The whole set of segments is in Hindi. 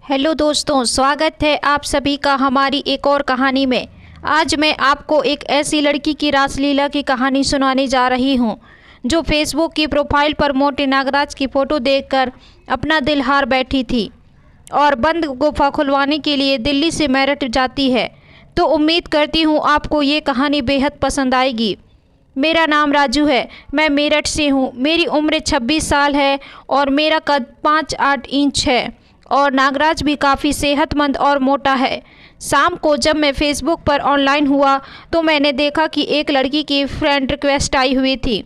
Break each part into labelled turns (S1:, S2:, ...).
S1: हेलो दोस्तों, स्वागत है आप सभी का हमारी एक और कहानी में। आज मैं आपको एक ऐसी लड़की की रासलीला की कहानी सुनाने जा रही हूं, जो फेसबुक की प्रोफाइल पर मोटे नागराज की फ़ोटो देखकर अपना दिल हार बैठी थी और बंद गुफा खुलवाने के लिए दिल्ली से मेरठ जाती है। तो उम्मीद करती हूं आपको ये कहानी बेहद पसंद आएगी। मेरा नाम राजू है, मैं मेरठ से हूँ। मेरी उम्र 26 साल है और मेरा कद 5'8" है और नागराज भी काफ़ी सेहतमंद और मोटा है। शाम को जब मैं फेसबुक पर ऑनलाइन हुआ तो मैंने देखा कि एक लड़की की फ्रेंड रिक्वेस्ट आई हुई थी।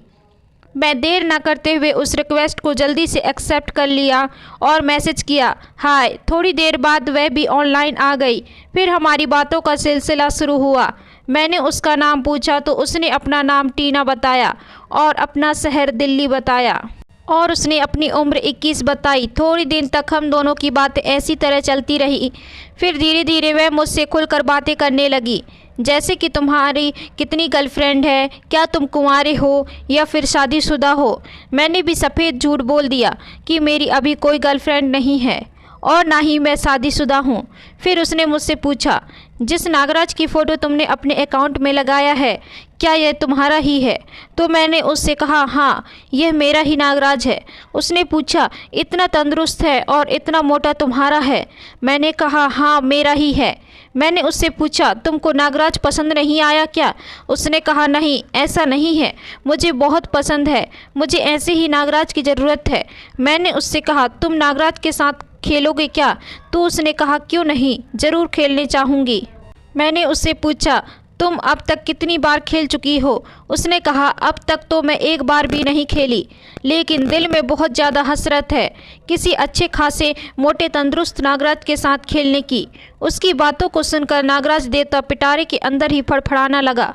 S1: मैं देर न करते हुए उस रिक्वेस्ट को जल्दी से एक्सेप्ट कर लिया और मैसेज किया, हाय। थोड़ी देर बाद वह भी ऑनलाइन आ गई। फिर हमारी बातों का सिलसिला शुरू हुआ। मैंने उसका नाम पूछा तो उसने अपना नाम टीना बताया और अपना शहर दिल्ली बताया और उसने अपनी उम्र 21 बताई। थोड़ी दिन तक हम दोनों की बातें ऐसी तरह चलती रही। फिर धीरे धीरे वह मुझसे खुलकर बातें करने लगी, जैसे कि तुम्हारी कितनी गर्लफ्रेंड है, क्या तुम कुंवारे हो या फिर शादीशुदा हो। मैंने भी सफ़ेद झूठ बोल दिया कि मेरी अभी कोई गर्लफ्रेंड नहीं है और ना ही मैं शादीशुदा हूँ। फिर उसने मुझसे पूछा, जिस नागराज की फ़ोटो तुमने अपने अकाउंट में लगाया है, क्या यह तुम्हारा ही है? तो मैंने उससे कहा, हाँ, यह मेरा ही नागराज है। उसने पूछा, इतना तंदुरुस्त है और इतना मोटा तुम्हारा है? मैंने कहा, हाँ, मेरा ही है। मैंने उससे पूछा, तुमको नागराज पसंद नहीं आया क्या? उसने कहा, नहीं, ऐसा नहीं है, मुझे बहुत पसंद है, मुझे ऐसे ही नागराज की ज़रूरत है। मैंने उससे कहा, तुम नागराज के साथ खेलोगे क्या? तो उसने कहा, क्यों नहीं, ज़रूर खेलने चाहूँगी। मैंने उससे पूछा, तुम अब तक कितनी बार खेल चुकी हो? उसने कहा, अब तक तो मैं एक बार भी नहीं खेली, लेकिन दिल में बहुत ज़्यादा हसरत है किसी अच्छे खासे मोटे तंदुरुस्त नागराज के साथ खेलने की। उसकी बातों को सुनकर नागराज देवता पिटारे के अंदर ही फड़फड़ाना लगा।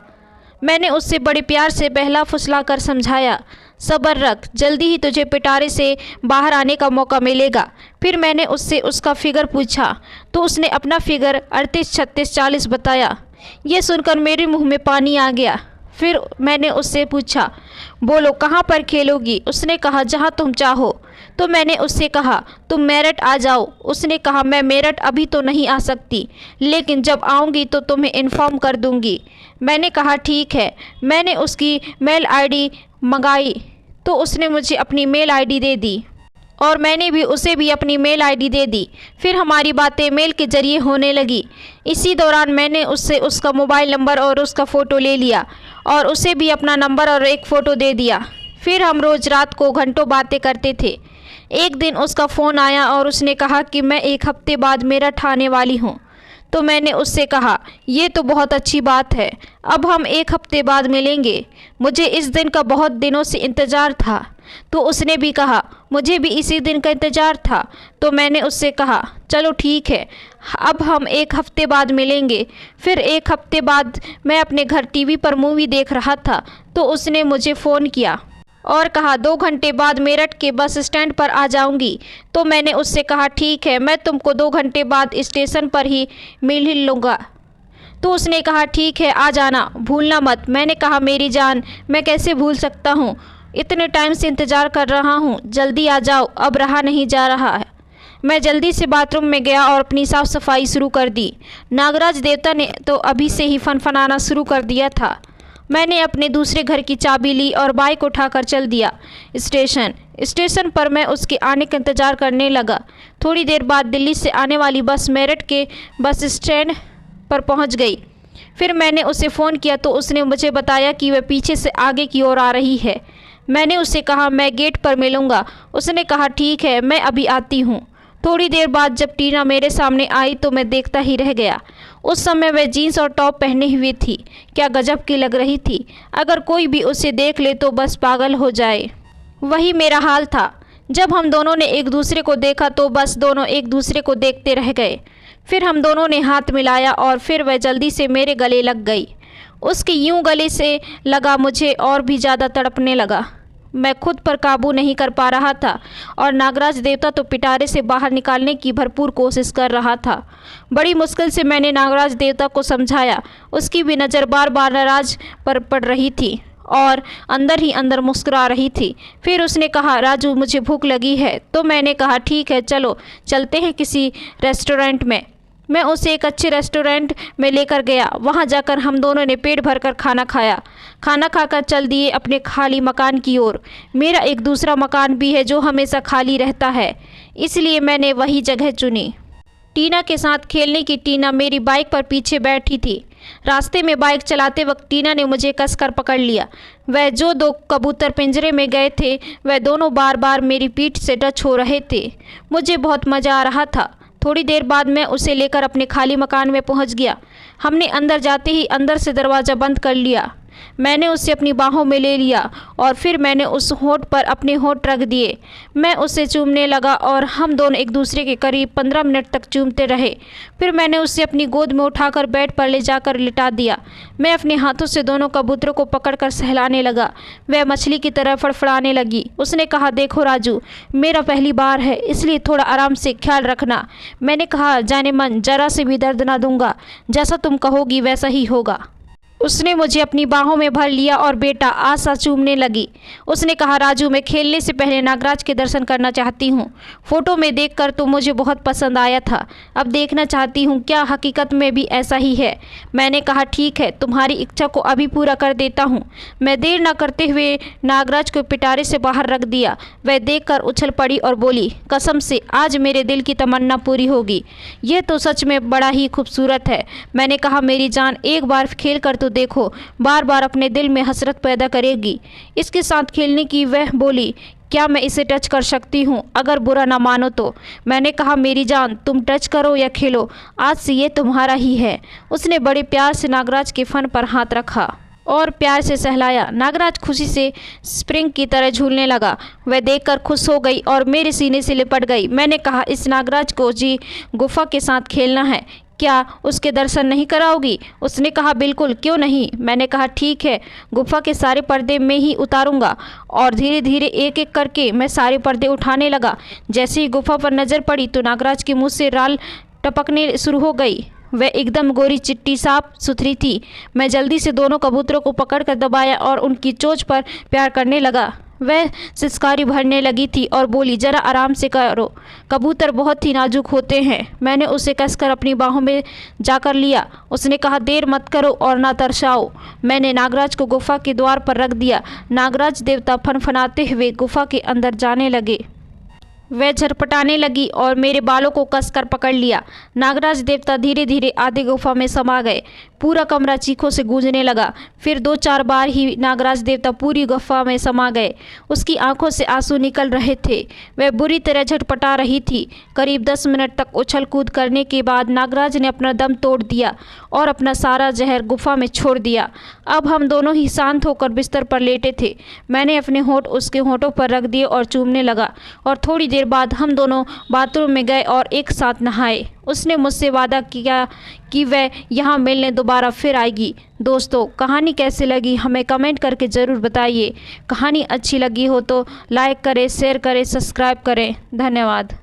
S1: मैंने उससे बड़े प्यार से बहला फुसला कर समझाया, सब्र रख, जल्दी ही तुझे पिटारे से बाहर आने का मौका मिलेगा। फिर मैंने उससे उसका फिगर पूछा तो उसने अपना फिगर 38, 36, 40 बताया। ये सुनकर मेरे मुंह में पानी आ गया। फिर मैंने उससे पूछा, बोलो कहाँ पर खेलोगी? उसने कहा, जहाँ तुम चाहो। तो मैंने उससे कहा, तुम मेरठ आ जाओ। उसने कहा, मैं मेरठ अभी तो नहीं आ सकती, लेकिन जब आऊँगी तो तुम्हें इन्फॉर्म कर दूँगी। मैंने कहा, ठीक है। मैंने उसकी मेल आईडी मंगाई तो उसने मुझे अपनी मेल आईडी दे दी और मैंने भी उसे भी अपनी मेल आईडी दे दी। फिर हमारी बातें मेल के ज़रिए होने लगी। इसी दौरान मैंने उससे उसका मोबाइल नंबर और उसका फ़ोटो ले लिया और उसे भी अपना नंबर और एक फ़ोटो दे दिया। फिर हम रोज़ रात को घंटों बातें करते थे। एक दिन उसका फ़ोन आया और उसने कहा कि मैं एक हफ्ते बाद मेरठ आने वाली हूँ। तो मैंने उससे कहा, ये तो बहुत अच्छी बात है, अब हम एक हफ्ते बाद मिलेंगे। मुझे इस दिन का बहुत दिनों से इंतज़ार था। तो उसने भी कहा, मुझे भी इसी दिन का इंतज़ार था। तो मैंने उससे कहा, चलो ठीक है, अब हम एक हफ्ते बाद मिलेंगे। फिर एक हफ्ते बाद मैं अपने घर टीवी पर मूवी देख रहा था तो उसने मुझे फ़ोन किया और कहा, 2 घंटे बाद मेरठ के बस स्टैंड पर आ जाऊंगी। तो मैंने उससे कहा, ठीक है, मैं तुमको 2 घंटे बाद स्टेशन पर ही मिल लूँगा। तो उसने कहा, ठीक है, आ जाना, भूलना मत। मैंने कहा, मेरी जान, मैं कैसे भूल सकता हूँ, इतने टाइम से इंतज़ार कर रहा हूँ, जल्दी आ जाओ, अब रहा नहीं जा रहा है। मैं जल्दी से बाथरूम में गया और अपनी साफ़ सफाई शुरू कर दी। नागराज देवता ने तो अभी से ही फनफनाना शुरू कर दिया था। मैंने अपने दूसरे घर की चाबी ली और बाइक उठाकर चल दिया स्टेशन पर। मैं उसके आने का इंतज़ार करने लगा। थोड़ी देर बाद दिल्ली से आने वाली बस मेरठ के बस स्टैंड पर पहुंच गई। फिर मैंने उसे फ़ोन किया तो उसने मुझे बताया कि वह पीछे से आगे की ओर आ रही है। मैंने उससे कहा, मैं गेट पर मिलूँगा। उसने कहा, ठीक है, मैं अभी आती हूँ। थोड़ी देर बाद जब टीना मेरे सामने आई तो मैं देखता ही रह गया। उस समय वह जीन्स और टॉप पहने हुई थी। क्या गजब की लग रही थी। अगर कोई भी उसे देख ले तो बस पागल हो जाए। वही मेरा हाल था। जब हम दोनों ने एक दूसरे को देखा तो बस दोनों एक दूसरे को देखते रह गए। फिर हम दोनों ने हाथ मिलाया और फिर वह जल्दी से मेरे गले लग गई। उसके यूं गले से लगा मुझे और भी ज़्यादा तड़पने लगा। मैं खुद पर काबू नहीं कर पा रहा था और नागराज देवता तो पिटारे से बाहर निकालने की भरपूर कोशिश कर रहा था। बड़ी मुश्किल से मैंने नागराज देवता को समझाया। उसकी भी नज़र बार बार नाराज पर पड़ रही थी और अंदर ही अंदर मुस्कुरा रही थी। फिर उसने कहा, राजू मुझे भूख लगी है। तो मैंने कहा ठीक है, चलो चलते हैं किसी रेस्टोरेंट में। मैं उसे एक अच्छे रेस्टोरेंट में लेकर गया। वहां जाकर हम दोनों ने पेट भरकर खाना खाया। खाना खाकर चल दिए अपने खाली मकान की ओर। मेरा एक दूसरा मकान भी है जो हमेशा खाली रहता है, इसलिए मैंने वही जगह चुनी। टीना के साथ खेलने की टीना मेरी बाइक पर पीछे बैठी थी। रास्ते में बाइक चलाते वक्त टीना ने मुझे कसकर पकड़ लिया। वह जो दो कबूतर पिंजरे में गए थे वह दोनों बार बार मेरी पीठ से टच हो रहे थे। मुझे बहुत मज़ा आ रहा था। थोड़ी देर बाद मैं उसे लेकर अपने खाली मकान में पहुंच गया। हमने अंदर जाते ही अंदर से दरवाज़ा बंद कर लिया। मैंने उसे अपनी बाहों में ले लिया और फिर मैंने उस होंठ पर अपने होंठ रख दिए। मैं उसे चूमने लगा और हम दोनों एक दूसरे के करीब 15 मिनट तक चूमते रहे। फिर मैंने उसे अपनी गोद में उठाकर बेड पर ले जाकर लिटा दिया। मैं अपने हाथों से दोनों कबूतरों को पकड़कर सहलाने लगा। वह मछली की तरह फड़फड़ाने लगी। उसने कहा, देखो राजू, मेरा पहली बार है, इसलिए थोड़ा आराम से ख्याल रखना। मैंने कहा, जाने मन, जरा से भी दर्द ना दूंगा, जैसा तुम कहोगी वैसा ही होगा। उसने मुझे अपनी बाहों में भर लिया और बेटा आशा चूमने लगी। उसने कहा, राजू मैं खेलने से पहले नागराज के दर्शन करना चाहती हूँ। फोटो में देखकर तो मुझे बहुत पसंद आया था, अब देखना चाहती हूँ क्या हकीकत में भी ऐसा ही है। मैंने कहा ठीक है, तुम्हारी इच्छा को अभी पूरा कर देता हूँ। मैं देर न करते हुए नागराज को पिटारे से बाहर रख दिया। वह देखकर उछल पड़ी और बोली, कसम से आज मेरे दिल की तमन्ना पूरी होगी। यह तो सच में बड़ा ही खूबसूरत है। मैंने कहा, मेरी जान एक बार खेल कर तो देखो, बार बार अपने दिल में हसरत पैदा करेगी। इसके साथ खेलने की वह बोली, क्या मैं इसे टच कर सकती हूँ, अगर बुरा ना मानो तो। मैंने कहा, मेरी जान तुम टच करो या खेलो, आज से ये तुम्हारा ही है। उसने बड़े प्यार से नागराज के फन पर हाथ रखा और प्यार से सहलाया। नागराज खुशी से स्प्रिंग की तरह झूलने लगा। वह देखकर खुश हो गई और मेरे सीने से लिपट गई। मैंने कहा, इस नागराज को जी गुफा के साथ खेलना है, क्या उसके दर्शन नहीं कराओगी? उसने कहा, बिल्कुल, क्यों नहीं। मैंने कहा ठीक है, गुफा के सारे पर्दे मैं ही उतारूंगा। और धीरे धीरे एक एक करके मैं सारे पर्दे उठाने लगा। जैसे ही गुफा पर नज़र पड़ी तो नागराज के मुंह से राल टपकने शुरू हो गई। वह एकदम गोरी चिट्टी साफ सुथरी थी। मैं जल्दी से दोनों कबूतरों को पकड़कर दबाया और उनकी चोंच पर प्यार करने लगा। वह सिसकारी भरने लगी थी और बोली, जरा आराम से करो, कबूतर बहुत ही नाजुक होते हैं। मैंने उसे कसकर अपनी बाहों में जाकर लिया। उसने कहा, देर मत करो और ना तरसाओ। मैंने नागराज को गुफा के द्वार पर रख दिया। नागराज देवता फनफनाते हुए गुफा के अंदर जाने लगे। वह झरपटाने लगी और मेरे बालों को कसकर पकड़ लिया। नागराज देवता धीरे धीरे आधे गुफा में समा गए। पूरा कमरा चीखों से गूंजने लगा। फिर 2-4 बार ही नागराज देवता पूरी गुफा में समा गए। उसकी आंखों से आंसू निकल रहे थे। वह बुरी तरह झटपटा रही थी। करीब 10 मिनट तक उछल कूद करने के बाद नागराज ने अपना दम तोड़ दिया और अपना सारा जहर गुफा में छोड़ दिया। अब हम दोनों ही शांत होकर बिस्तर पर लेटे थे। मैंने अपने होंठ उसके होंठों पर रख दिए और चूमने लगा और थोड़ी देर बाद हम दोनों बाथरूम में गए और एक साथ नहाए। उसने मुझसे वादा किया कि वह यहाँ मिलने दोबारा फिर आएगी। दोस्तों, कहानी कैसी लगी हमें कमेंट करके ज़रूर बताइए। कहानी अच्छी लगी हो तो लाइक करें, शेयर करें, सब्सक्राइब करें। धन्यवाद।